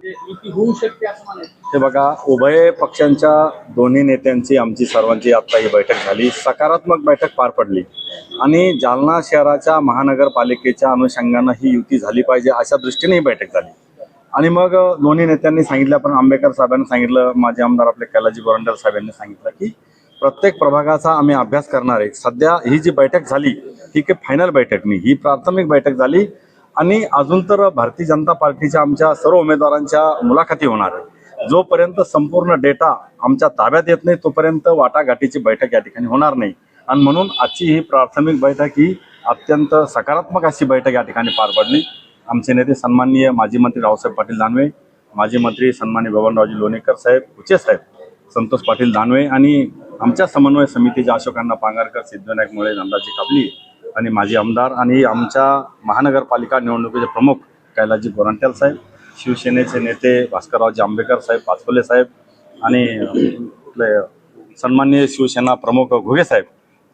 युती होऊ शकते असं म्हणायचं? हे बघा, उभय पक्षांच्या दोन्ही नेत्यांची आमची सर्वांची आता ही बैठक झाली, सकारात्मक बैठक पार पडली आणि जालना शहराच्या महानगरपालिकेच्या अनुषंगानं ही युती झाली पाहिजे अशा दृष्टीने ही बैठक झाली. आणि मग दोन्ही नेत्यांनी सांगितलं, पण आंबेकर साहेबांनी सांगितलं, माजी आमदार आपले कैलाजी गोरंट्याल साहेबांनी सांगितलं की प्रत्येक प्रभागाचा आम्ही अभ्यास करणार आहे. सध्या ही जी बैठक झाली ही काही फायनल बैठक नाही, ही प्राथमिक बैठक झाली आणि अजून तर भारतीय जनता पार्टीच्या आमच्या सर्व उमेदवारांच्या मुलाखती होणार आहे. जोपर्यंत संपूर्ण डेटा आमच्या ताब्यात येत नाही तोपर्यंत वाटाघाटीची बैठक या ठिकाणी होणार नाही. आणि म्हणून आजची ही प्राथमिक बैठक ही अत्यंत सकारात्मक अशी बैठक या ठिकाणी पार पडली. आमचे नेते सन्माननीय माजी मंत्री रावसाहेब पाटील दानवे, माजी मंत्री सन्माननीय बबनरावजी लोणीकर साहेब, कुचे साहेब, संतोष पाटील दानवे आणि आमच्या समन्वय समितीच्या अशोकांना पांगारकर, सिद्धविनायक मुळे, नंदाजी काबली आणि माजी आमदार आणि आमच्या महानगरपालिका निवडणुकीचे प्रमुख कैलाजी गोरंट्याल साहेब, शिवसेनेचे नेते भास्कररावजी आंबेकर साहेब, पाचपुले साहेब आणि आपले सन्माननीय शिवसेना प्रमुख घुगे साहेब,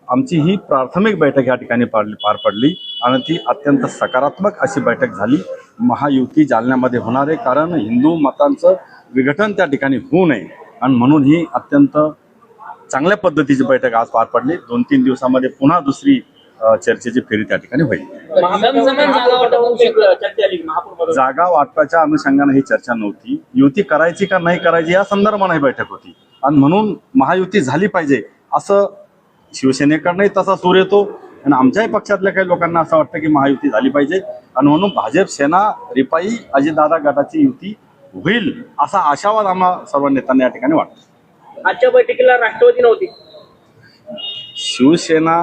आमची ही प्राथमिक बैठक या ठिकाणी पार पडली आणि ती अत्यंत सकारात्मक अशी बैठक झाली. महायुती जालन्यामध्ये होणार आहे कारण हिंदू मतांचं विघटन त्या ठिकाणी होऊ नये आणि म्हणून ही अत्यंत चांगल्या पद्धतीची बैठक आज पार पडली. 2-3 दिवसामध्ये पुन्हा दुसरी चर्चेची फेरी त्या ठिकाणी होईल. जागा वाटपाच्या अनुषंगाने ही चर्चा नव्हती. युती करायची का नाही करायची या संदर्भाने ही बैठक होती आणि म्हणून महायुती झाली पाहिजे असं शिवसेनेकडनंही तसा सूर येतो आणि आमच्याही पक्षातल्या काही लोकांना असं वाटतं की महायुती झाली पाहिजे आणि म्हणून भाजप, सेना, रिपाई, अजितदादा गटाची युती होईल असा आशावाद आम्हा सर्व नेत्यांना या ठिकाणी वाटतो. आजच्या बैठकीला राष्ट्रवादी नव्हती, शिवसेना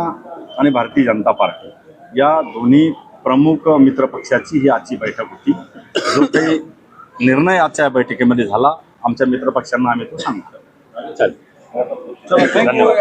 आणि भारतीय जनता पार्टी या दोन्ही प्रमुख मित्र पक्षाची ही आजची बैठक होती. जो काही निर्णय आजच्या बैठकीमध्ये झाला आमच्या मित्र पक्षांना आम्ही तो सांगतो. धन्यवाद.